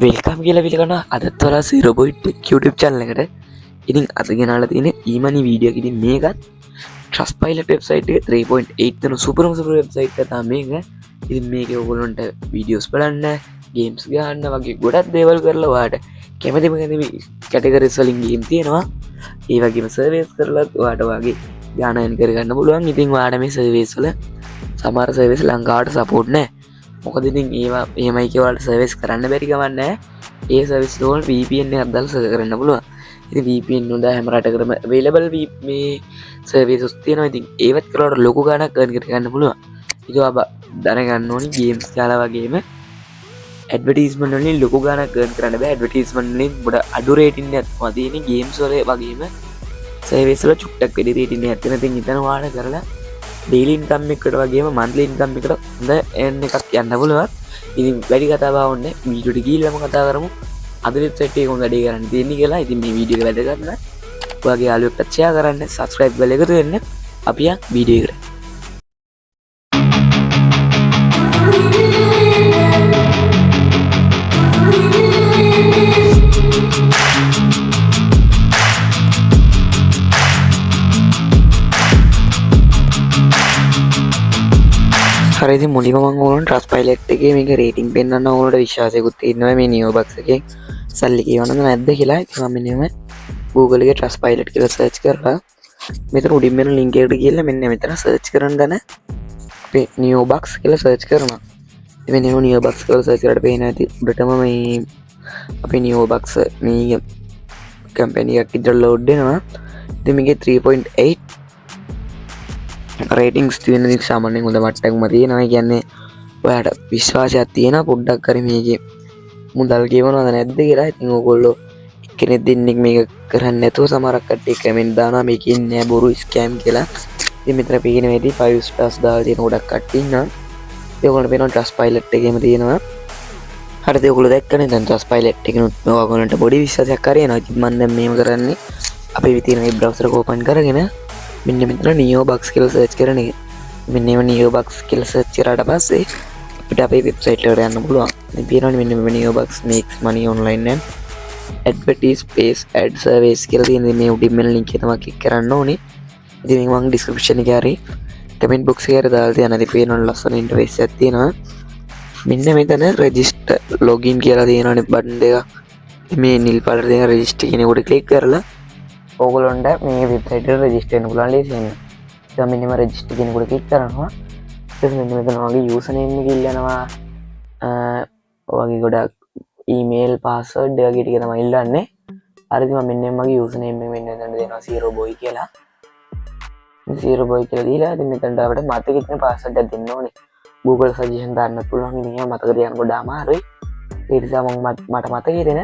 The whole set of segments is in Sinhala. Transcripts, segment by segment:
වෙල්කම් කියලා පිළිගන්න අදත් වලා සිරබොයිට් YouTube channel එකට. ඉතින් අද ගෙනාලා තියෙන ඊමනි වීඩියෝ එකකින් මේකත් Trustpilot website එක 3.8 වෙන සුපර් වෙබ්සයිට් එක තමයි මේක. ඉතින් මේකේ ඔයගොල්ලන්ට වීඩියෝස් බලන්න, ගේම්ස් ගන්න වගේ ගොඩක් දේවල් කරලා ඔයාලට කැමතිම කැටගරිස් වලින් ගේම් තියෙනවා. ඒ වගේම සර්වේස් කරලා ඔයාලට වගේ ගාන එන් කරගන්න පුළුවන්. ඉතින් ඔයාලට මේ සර්වේස් වල සමහර සර්වේස් ලංකාවට සපෝට් නැහැ. මොකද ඉතින් ඒවා එහෙමයි කියලා ඔයාලට සර්විස් කරන්න බැරි ගමන් නැහැ. ඒ සර්විස් වල VPN එකක් දාලා සර්ව් කරන්න පුළුවන්. ඉතින් VPN උදා හැම රටකටම available මේ සර්විසස් තියෙනවා. ඉතින් ඒවත් කරලා ඔයාලට ලොකු ගාණක් earn කරගන්න පුළුවන්. ඒක ඔබ දැනගන්න ඕනි ගේම්ස් දාලා වගේම ඇඩ්වර්ටයිස්මන්ට් වලින් ලොකු ගාණක් earn කරන්න බෑ. ඇඩ්වර්ටයිස්මන්ට් වලින් පොඩ අඩු රේටින් එකක් තියෙන ගේම්ස් වල වගේම සර්විස් වල චුට්ටක් වැඩි රේටින් එකක් තියෙන. ඉතින් හිතන ඔයාලට කරලා ඩේලි ඉන්කම් එකකට වගේම මන්ත්ලි ඉන්කම් එකට හොඳ එර්න් එකක් යන්න පුළුවන්. ඉතින් වැඩි කතා බහ ඕනේ වීඩියෝ එකට ගිහිල්ලාම කතා කරමු. අද වෙබ්සයිට් එක කොහොමද වැඩේ කරන්න තියෙන්නේ කියලා. ඉතින් මේ වීඩියෝ එක වැදගත් නම් ඔයාගේ යාළුවෙක්ට ෂෙයා කරන්න, subscribe කරලා එකතු වෙන්න. අපි යන් වීඩියෝ එකට. හරිදි මුලින්ම මම ඕන Trustpilot එකේ මේක රේටින් පෙන්වන්න ඕනට විශ්වාසයකුත් තියෙනවා මේ නියෝබක්ස් එකේ සල්ලි කියවනද නැද්ද කියලා. ඉතින් මම මෙන්න Google එකේ Trustpilot කියලා සර්ච් කරලා මෙතන උඩින් වෙන link එකට ගිහලා මෙන්න මෙතන සර්ච් කරන්න දන අපේ නියෝබක්ස් කියලා සර්ච් කරනවා. ඉතින් මෙන්න නියෝබක්ස් කියලා සර්ච් කරලා පේන ඇති උඩටම මේ අපේ නියෝබක්ස් මේ කම්පැනි එකක් ඉදලා ලෝඩ් වෙනවා. ඉතින් මේකේ 3.8 රේටිංස් තියෙන දේ සාමාන්‍යයෙන් හොඳ මට්ටමක් තියෙනවා. කියන්නේ ඔයාලට විශ්වාසයක් තියෙන පොඩ්ඩක් හරි මේකේ මුදල් ගෙවනවද නැද්ද කියලා. ඉතින් ඕගොල්ලෝ එක්කෙනෙක් දෙන්නෙක් මේක කරන්නේ නැතුව සමහරක් කට්ටිය කමෙන්ට් දානවා මේකේ නෑ බොරු ස්කෑම් කියලා. ඉතින් මෙතන පේන වෙදී 5 stars දාලා තියෙන ගොඩක් කට්ටිය ඉන්නවා. ඒගොල්ලන්ට පේනවා Trustpilot එකේම තියෙනවා. හරිද ඔයගොල්ලෝ දැක්කනේ දැන් Trustpilot එකනොත් ඔයගොල්ලන්ට පොඩි විශ්වාසයක් හරියනවා. ඉතින් මම දැන් මේව කරන්නේ අපේ තියෙන මේ browser එක open කරගෙන මෙන්න මෙතන නියෝබක්ස් කියලා සර්ච් කරන එක. මෙන්න මේ නියෝබක්ස් කියලා සර්ච් කරාට පස්සේ අපිට අපේ වෙබ්සයිට් එකට යන්න පුළුවන්. ඉතින් පියනවනේ මෙන්න මේ නියෝබක්ස් makes money online and advertise space ad service කියලා තියෙන මේ උඩින් මෙන්න link එක තමයි ක්ලික් කරන්න ඕනේ. ඉතින් මේක මම description එකේ හරි comment box එකේ හරි දාලා තියනවා. ඉතින් පේනවනේ ලස්සන interface එකක් තියෙනවා. මෙන්න මෙතන register login කියලා තියෙනවනේ බටන් එක. මේ නිල් පාට තියෙන register කියන එකට ක්ලික් කරලා ඕගොල්ලොන්ට මේ වෙබ්සයිට් එකට රෙජිස්ටර් වෙන්න පුළුවන් ලේසියෙන්. ඉතින් මෙන්න මම රෙජිස්ටර් කියන එකට ක්ලික් කරනවා. ඊට මෙන්න මෙතන වගේ යූසර් නේම් එක ඉල්ලනවා. ඔයගේ ගොඩක් ඊමේල් පාස්වර්ඩ් වගේ ටික තමයි ඉල්ලන්නේ. හරිද මම මෙන්න මගේ යූසර් නේම් එක මෙන්න මෙතන දෙනවා zeroboy කියලා. zeroboy කියලා දීලා ඉතින් මෙතනට අපිට මතක ඉන්න පාස්වර්ඩ් එකක් දෙන්න ඕනේ. Google සජෙෂන් දාන්නත් පුළුවන්. ඉතින් ඒක මතක තියාගන්න ගොඩ අමාරුයි. ඒ නිසා මට මතක ඉරෙන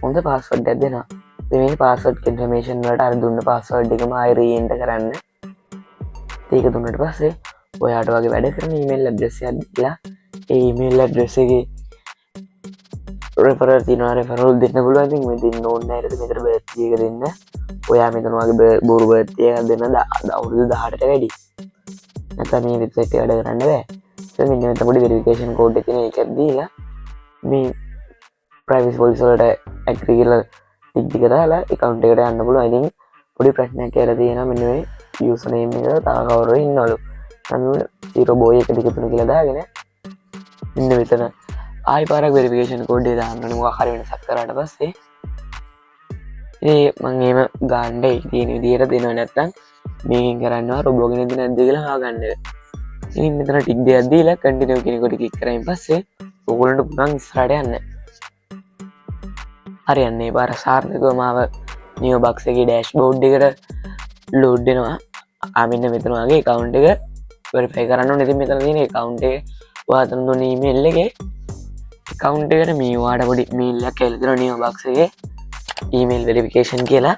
හොඳ පාස්වර්ඩ් එකක් දෙනවා. මේ පාස්වර්ඩ් කන්ෆර්මේෂන් වලට අර දුන්න පාස්වර්ඩ් එකම ආයෙ රීඑන්ටර් කරන්න. ඒක දුන්නට පස්සේ ඔයාට වගේ වැඩ කරන ඊමේල් ඇඩ්‍රස් එකක් දීලා ඒ ඊමේල් ඇඩ්‍රස් එකේ රෙෆරල් තියෙනවා රෙෆරල් දෙන්න පුළුවන්. ඉතින් මේ දෙන්න ඕනේ නැහැ. ඊට මෙතන බර්ත්ඩේ එක දෙන්න. ඔයා මෙතන වගේ බොරු බර්ත්ඩේ එකක් දෙන්න අවුරුදු 18ට වැඩි. නැත්නම් මේ වෙබ්සයිට් එක වැඩ කරන්න බෑ. ඉතින් මෙන්න මෙතන පොඩි වෙරිෆිකේෂන් කෝඩ් එක තියෙන එකක් දීලා මේ ප්‍රයිවසි පොලිසි වලට ඇග්‍රී කියලා ටික් දාලා account එකට යන්න පුළුවන්. ඉතින් පොඩි ප්‍රශ්නයක් කියලා තියෙනවා. මෙන්න මේ user name එක තව කවුරු ඉන්නවලු. අන්න zeroboy 1 2 3 කියලා දාගෙන මෙන්න මෙතන ආයි පාරක් verification code එක දාන්න ඕනේ. මොකක් හරි වෙනසක් කරාට පස්සේ ඉතින් මම එහෙම ගන්න තියෙන විදියට දෙනව නැත්නම් මේකෙන් කරන්නවා robot කෙනෙක්ද නැද්ද කියලා හොයාගන්න. ඉතින් මෙතන ටික් දෙකක් දීලා continue කියන එකට ක්ලික් කරායින් පස්සේ ඕගොල්ලන්ට පුළුවන් ඉස්සරහට යන්න. හරියන්නේ පාර සාර්ථකව මාව නියෝබක්ස් එකේ ඩෑෂ්බෝඩ් එකට ලෝඩ් වෙනවා. මෙන්න මෙතන වගේ account එක verify කරන්න ඕනේ. ඉතින් මෙතන තියෙන account එක ඔයාලට දුන්න email එකේ account එකට මේ ඔයාලට පොඩි mail එකක් ඇවිල්ලා දෙනවා නියෝබක්ස් එකේ email verification කියලා.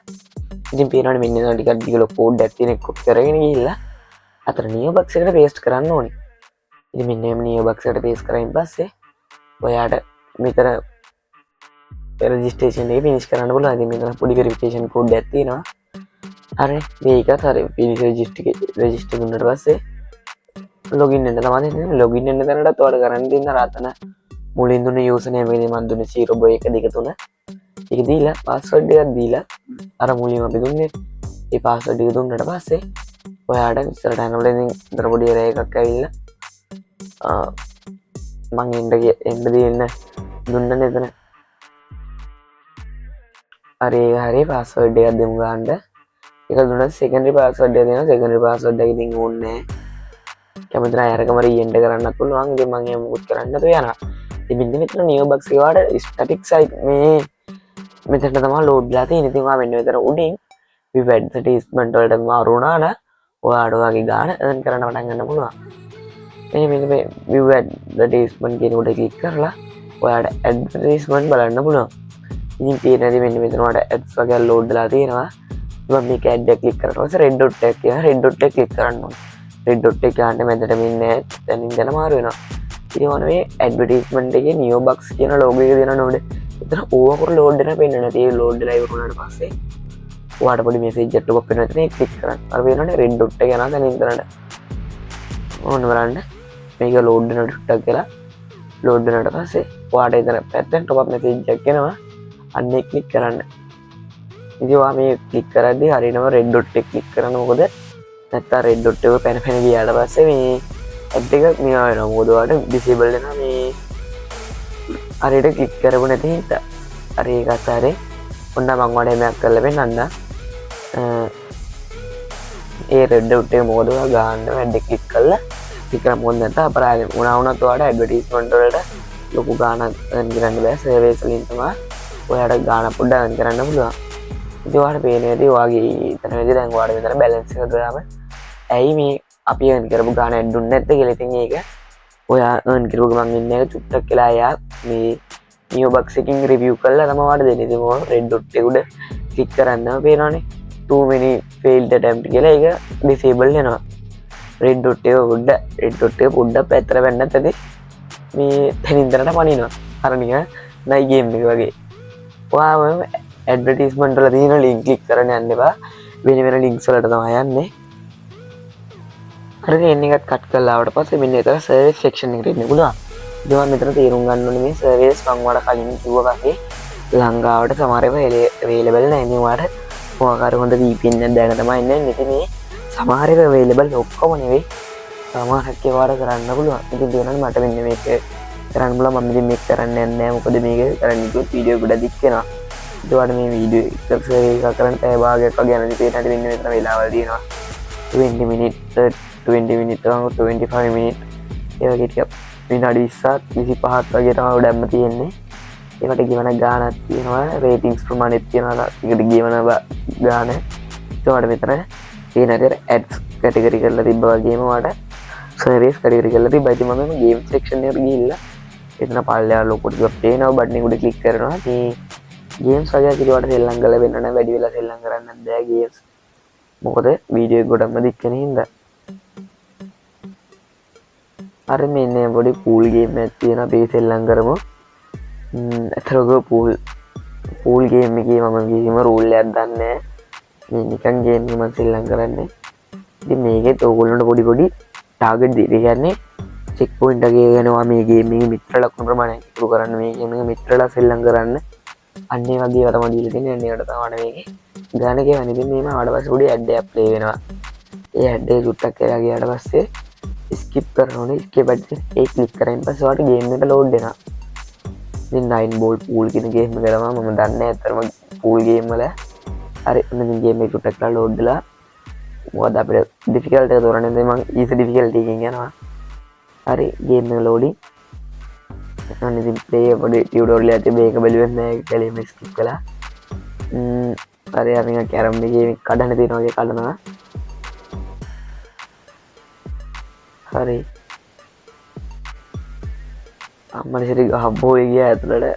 ඉතින් පේනවනේ මෙන්න මෙතන ටිකක් දිගට කෝඩ් එකක් තියෙන කොපි කරගෙන ගිහිල්ලා අතර නියෝබක්ස් එකට paste කරන්න ඕනේ. ඉතින් මෙන්න මේ නියෝබක්ස් එකට paste කරායින් පස්සේ ඔයාට මෙතන රෙජිස්ට්‍රේෂන් එක ෆිනිෂ් කරන්න පුළුවන්. ඉතින් මෙතන පොඩි වෙරිෆිකේෂන් කෝඩ් එකක් තියෙනවා. හරි මේකත් හරි ෆිනිෂ් රෙජිස්ටර් දුන්නාට පස්සේ ලොගින් වෙන්න තමයි තියෙන්නේ. ලොගින් වෙන්න තැනටත් ඔයාලට කරන්න තියෙන රතන මුලින් දුන්න යූසර්නේම් එකේ මම දුන්නේ 0.123 ඒක දීලා පාස්වර්ඩ් එකක් දීලා අර මුලින්ම අපි දුන්නේ ඒ පාස්වර්ඩ් එක දුන්නට පස්සේ ඔයාට ඉස්සරට යනකොට ඉතින් අතන පොඩි එරර් එකක් ඇවිල්ලා මං එන්න දෙන්න දුන්නනේ එතන හරි පාස්වර්ඩ් එකක් දෙමු ගන්න ඒක දුන්නා සෙකන්ඩරි පාස්වර්ඩ් එක දෙනවා සෙකන්ඩරි පාස්වර්ඩ් එක ඉතින් ඕනේ නැහැ කැමති නැහැ අරකම රීඑන්ටර් කරන්නත් පුළුවන් ඉතින් මම එහෙම මුකුත් කරන්න නැතුව යනවා ඉතින් මෙතන නියෝ බක්ස් එක වල ස්ටැටික් සයිට් මේ මෙතන තමයි ලෝඩ් වෙලා තියෙන්නේ ඉතින් ඔයා මෙන්න මෙතන උඩින් විවැඩ් ඇඩ්වර්ටයිස්මන්ට් වලට මාරු වුණා නම් ඔයාට ඔයාගේ ගාන earn කරන්න පටන් ගන්න පුළුවන් මෙන්න මේ view advertisement කියන උඩ ක්ලික් කරලා ඔයාට ඇඩ්වර්ටයිස්මන්ට් බලන්න පුළුවන් ඉතින් පේනදී මෙන්න මෙතන ඔයාට ඇඩ්ස් වගේ ලෝඩ් වෙලා තියෙනවා මම මේක ඇඩ් එක ක්ලික් කරලා ඊපස්සේ රෙඩ් ඩොට් එක කියන රෙඩ් ඩොට් එක ක්ලික් කරන්න ඕනේ රෙඩ් ඩොට් එක ගන්න මැදට මෙන්න දැනින් දැන මාරු වෙනවා ඉතින් ඔන්න මේ ඇඩ්වර්ටයිස්මන්ට් එකේ නියෝ බක්ස් කියන ලෝගෝ එක දෙනවා නෝඩ් එතන ඕවර් ලෝඩ් වෙන පෙන්නන තියෙ ලෝඩ් වෙලා ඉවර වුණාට පස්සේ ඔයාට පොඩි මෙසේජ් එකක් පොප් වෙනවා එතන ක්ලික් කරන්න අර වෙනවනේ රෙඩ් ඩොට් එක යනවා දැන් ඉන්ටර්නෙට් ඕන්න බලන්න මේක ලෝඩ් වෙන ටුට්ටක් කියලා ලෝඩ් වෙනාට පස්සේ ඔයාට එතන පැත්තෙන් টොප් අප් මෙසේජ් එකක් එනවා අන්න ඒක ක්ලික් කරන්න ඉතින් ඔයා මේ ක්ලික් කරද්දී හරියටම රෙඩ් ඩොට් එක ක්ලික් කරන්න මොකද නැත්තම් රෙඩ් ඩොට් එක පැන ගියාට පස්සේ මේ ඇඩ් එක මෙයා වෙනවා මොකද ඔයාට ඩිසේබල් වෙනවා මේ හරියට ක්ලික් කරපො නැති හින්දා හරි ඒකත් හරි ඔන්න මම ඔයාලට මේක කරලා පෙන්නන්න ඒ රෙඩ් ඩොට් එක මොකද ඔයා ගන්න වැඩ ක්ලික් කරලා ක්ලික් කරා මොකද නැත්නම් අපරාධ වුණා වුණත් ඔයාට ඇඩ්වර්ටයිස්මන්ට් වලට ලොකු ගාණක් earn කරන්න බෑ සර්විස් වලින් තමයි ඔයාට ගාණ පොඩ්ඩක් earn කරන්න පුළුවන් ඉතින් ඔයාලට පේන්නේ නැති ඔයාගේ එතන වෙදී දැන් ඔයාලට මෙතන බැලන්ස් එක දාම ඇයි මේ අපි earn කරපු ගාණ ඇඩ් දුන්නේ නැත්තේ කියලා ඉතින් ඒක ඔයා earn කරපු ගමන් ඉන්නේ එක චුට්ටක් කියලා එයා මේ නියෝ බක්ස් එකකින් රිවිව් කරලා තමයි ඔයාලට දෙන්නේ ඉතින් ඔය රෙඩ් ඩොට් එක උඩ ක්ලික් කරන්නම පේනවනේ too many failed attempt කියලා ඒක disable වෙනවා රෙඩ් ඩොට් එක උඩ රෙඩ් ඩොට් එක පොඩ්ඩක් පැත්තට වෙන්නත් ඇති මේ තනින් තනට පනිනවා අර නිකන් නයි ගේම් එක වගේ ඔයාම ඇඩ්වර්ටයිස්මන්ට් වල තියෙන ලින්ක් ක්ලික් කරන්න යන්න එපා වෙන වෙන ලින්ක්ස් වලට තමයි යන්නේ හරිද එන්න එකත් කට් කරලා ආවට පස්සේ මෙන්න එතන සර්විස් සෙක්ෂන් එකට එන්න පුළුවන් ඉතින් මම මෙතන තේරුම් ගන්න ඕනේ මේ සර්විස් මම ඔයාලට කලින් කිව්වා වගේ ලංකාවට සමහර ඒවා available නැහැ මේ ඔයාලට මොකක් හරි හොඳ VPN එකක් දාගෙන තමයි ඉන්නේ ඉතින් මේ සමහර ඒවා available ඔක්කොම නෙවෙයි සමහරක් ඒවාට කරන්න පුළුවන් ඉතින් ඒනනම් මට මෙන්න මේක කරන්න පුළුවන් මම ඉතින් මේක කරන්න යන්නේ නැහැ මොකද මේක කරන්න කිව්වොත් වීඩියෝ ගොඩක් දික් වෙනවා ඒකට මේ වීඩියෝ එක සර්වර් එකක් කරන්න පැය භාගයක් වගේ යනදි පේනට මෙන්න මෙතන වෙලාවල් තියෙනවා 20 minute 20 minute 25 minute ඒ වගේ ටික විනාඩි 20ක් 25ක් වගේ තමයි උඩම්ම තියෙන්නේ ඒකට ගෙවන ගාණක් තියෙනවා රේටින්ග්ස් ප්‍රමාණෙත් තියෙනවා ඒකට ගෙවන ගාණ ඒකට මෙතන තියෙන විදිහට ඇඩ්ස් කැටගරි කරලා තිබ්බා වගේම ඔයාලට සර්විස් කැටගරි කරලා තිබ්බා ඉතින් මම ගේම් සෙක්ෂන් එකට ගිහිල්ලා එතන පල්ලෙහා ලොකු ටිකක් පේනවා බටන් එක උඩ ක්ලික් කරනවා මේ ගේම්ස් වගේ කිරිවට සෙල්ලම් කරලා වෙන්න නැහැ වැඩි වෙලා සෙල්ලම් කරන්නත් බෑ ගේම්ස් මොකද වීඩියෝ එක ගොඩක්ම දික් වෙන හින්දා අර මෙන්න පොඩි පූල් ගේම් එකක් තියෙනවා අපි සෙල්ලම් කරමු අතරක පූල් ගේම් එකේ මම කිසිම රූල් එකක් දන්නේ නැහැ මේ නිකන් ගේම් එක මම සෙල්ලම් කරන්නේ ඉතින් මේකෙත් ඕගොල්ලන්ට පොඩි ටාගට් දෙන්න කියන්නේ චෙක් පොයින්ට් එකේ යනවා මේ ගේම් එකේ මිත්‍ර ලකුණු ප්‍රමාණය ඉතුරු කරන්න මේ ගේම් එක මිත්‍රලා සෙල්ලම් කරන්න අන්න ඒ වගේ ඒවා තමයි දීලා තියෙන්නේ අන්න ඒකට තමයි මේකේ ගාන කියවන්නේ ඉතින් මේම ආවට පස්සේ උඩ ඇඩ් එකක් ප්ලේ වෙනවා ඒ ඇඩ් එක චුට්ටක් කරලා ගියාට පස්සේ ස්කිප් කරන්න ඕනේ ස්කිප් ඇඩ් එක ක්ලික් කරායින් පස්සේ ඔයාලට ගේම් එක ලෝඩ් වෙනවා ඉතින් 9 බෝල් පූල් කියන ගේම් එක තමයි මම දන්නේ අතරම පූල් ගේම් වල හරි ඉතින් ගේම් එක චුට්ටක් කරලා ලෝඩ් වෙලා මොකද අපිට ඩිෆිකල්ට් එක තෝරන්නේ මම ඊසි ඩිෆිකල්ටි එකකින් යනවා හරි ගේම් එක ලෝඩින් අන්න ඉතින් ප්ලේ පොඩි ටියුටෝරියල් එකක් තිබ්බ ඒක බැලුවෙත් නෑ ඒක කැලේම ස්කිප් කළා හරි අපි නිකන් කැරම් එකේ කඩන්න තියෙනවා වගේ කඩනවා හරි අම්මනිසරි ගහබෝ ගියා ඇතුළට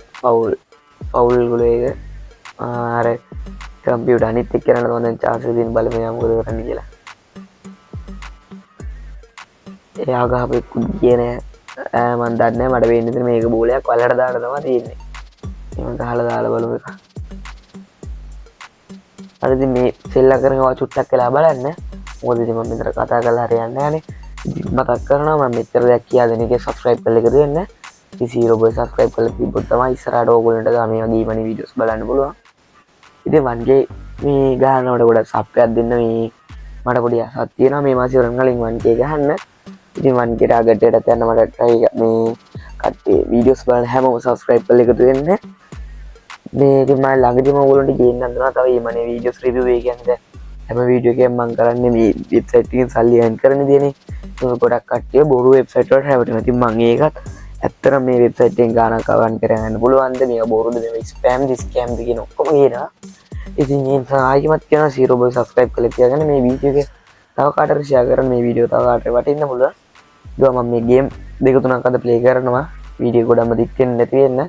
ෆවුල් ගුල එක අර කම්පියුටර් අනිත් එක්ක කරන්න තමයි දැන් chance එක දෙන්න බලමු එයා මොකද කරන්නේ කියලා එයා ගහපු කුඩියේ නෑ මම දන්නේ නැහැ මට වෙන්නේ ඉතින් මේක බෝලයක් වලට දාන්න තමයි තියෙන්නේ මම ගහලා දාලා බලමු එක අර ඉතින් මේ සෙල්ලම් කරනවා චුට්ටක් වෙලා බලන්න මොකද ඉතින් මම මෙතන කතා කරලා හරියන්නේ නැහනේ මතක් කරනවා මම මෙච්චර දෙයක් කියා දෙන එකේ subscribe කරලා එක දෙන්න 0 subscribe කරලා තිබ්බොත් තමයි ඉස්සරහට ඕගොල්ලන්ට මේ වගේ මනි වීඩියෝස් බලන්න පුළුවන්. ඉතින් 1K මේ ගහනකොට ගොඩක් සබ් එකක් දෙන්න මේ මට පොඩි ආසාවක් තියෙනවා මේ මාසෙ වරන් කලින් 1K ගහන්න. ඉතින් 1K ටාගට් එකට යන්න මට try මේ කට්ටිය වීඩියෝස් බලන හැමෝම subscribe කරලා එකතු වෙන්න. මේ ඉතින් මම ළඟදිම ඕගොල්ලන්ට ගේන්න හදනවා තව මේ මනේ වීඩියෝස් රිවිව් එක කියන්නේ හැම වීඩියෝ එකකින් මම කරන්නේ මේ වෙබ්සයිට් එකකින් සල්ලි earn කරන්න දෙන්නේ. ඒක ගොඩක් කට්ටිය බොරු වෙබ්සයිට් වලට හැවටෙනවා. ඉතින් මම ඒකත් ඇත්තටම මේ වෙබ්සයිට් එකෙන් ගානක් අවන් කරගන්න පුළුවන්ද මේක බොරුද මේ ස්පෑම් දි ස්කෑම් ද කියන ඔක්කොම කියනවා. ඉතින් ඒ නිසා ආයිමත් කියනවා 0 subscribe කරලා තියාගන්න මේ වීඩියෝ එක තව කාටට share කරන්න මේ වීඩියෝ තව කාටට වටින්න පුළුවන්. ඊට මම මේ ගේම් දෙක තුනක් අද ප්ලේ කරනවා වීඩියෝ ගොඩම දික් වෙන්නේ නැති වෙන්න.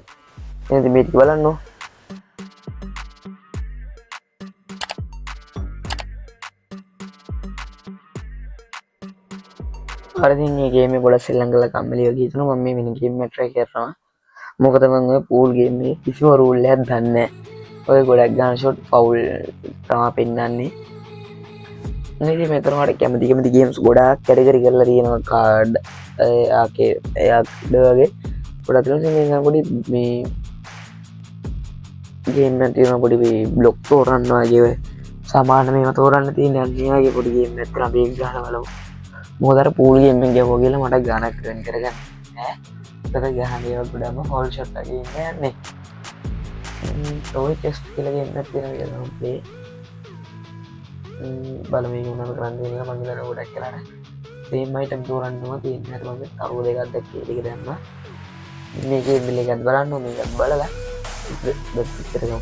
එහෙනම් මේ ටික බලන්න. හරිදින් මේ ගේම් එක ගොඩක් සෙල්ලම් කරලා කම්මැලි වගේ හිතුණා මම මේ මිනි ගේම් එක try කරනවා. මොකද මම ඔය pool game එකේ කිසිම rule එකක් දන්නේ නැහැ. ඔය ගොඩක් ගන්න shot foul තමයි පෙන්නන්නේ. මේ මෙතන මට කැමති ගේම්ස් ගොඩාක් කැටගරි කරලා තියෙනවා කාඩ් ආකේ වගේ ගොඩක් තියෙනවා. පොඩි මේ ගේම් එකක් තියෙනවා පොඩි මේ බ්ලොක් තෝරන්න වගේ සමාන මේවා තෝරන්න තියෙන අනිවාර්ය පොඩි ගේම් එකක් තමයි බේක් ගන්න බලමු. මොකද අර pool game එක ගියවෝ කියලා මට ගානක් වෙන් කරගන්න නෑ. ඒකට ගහන ඒවා ගොඩම foul shot එකක් ඉන්නේ යන්නේ. toy test කියලා ගේම් එකක් තියෙනවා කියලා ප්ලේ බලමු මේක මොනවද කරන්නේ කියලා මම හිතනවා ගොඩක් කියලා නෑ. same item තෝරන්නම තියෙනවා. ඊට පස්සේ තව දෙකක් දැක්කේ ඒක දැම්මා. මේකේ බිල් එකක් බලන්න මේකත් බලලා පිටර ගමු.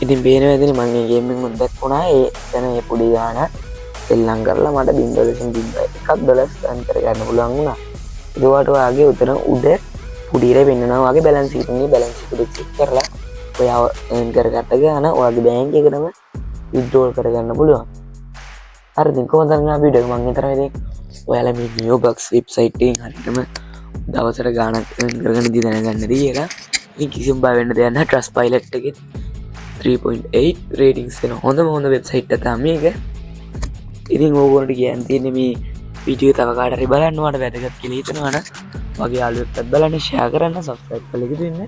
ඉතින් බේන වැදෙන මම මේ ගේම් එක මුත් දැක්ුණා ඒ එතන ඒ පොඩි ගාන සෙල්ලම් කරලා මට 0.01ක් ඩොලර්ස් ගන්න කරගන්න පුළුවන් වුණා. ඒකට ඔයාගේ උතන උඩ පුඩියට පෙන්නනවා වගේ බැලන්ස් එකකින් බැලන්ස් එක චෙක් කරලා ඔයාව earn කරගත්ත ගාන ඔයාගේ බැංක් එකටම withdraw කරගන්න පුළුවන්. හරි ඉතින් කොහොමද නම් අපි වීඩියෝ මම හිතනවා ඉතින් ඔයාලා මේ Neobucks වෙබ්සයිට් එකෙන් හරියටම දවසට ගාණක් earn කරගන්න ඉඳී දැනගන්න දීලා ඉතින් කිසිම බය වෙන්න දෙයක් නැහැ. Trustpilot එකේ 3.8 ratings දෙන හොඳ වෙබ්සයිට් එක තමයි මේක. ඉතින් ඕගොල්ලන්ට කියන්න තියෙන්නේ මේ වීඩියෝ තව කාට හරි බලන්න ඕන වැදගත් කියලා හිතනවා නම් වගේ යාළුවෙක්වත් බලන්න share කරන්න subscribe කරලා එකතු වෙන්න.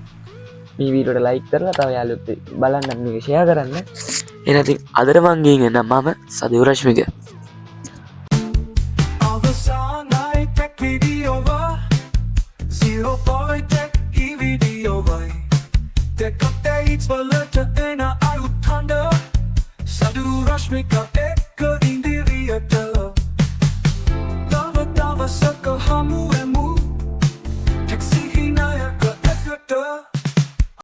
මේ වීඩියෝට like කරලා තව යාළුවෙක් බලන්න මේක share කරන්න. එහෙනම් ඉතින් අදට මං ගිහින් එන්නම් මම සදේව Rashmika. Take updates for later in a Ayutthanda Sadhu Rashmika Ekka Indiriya Dava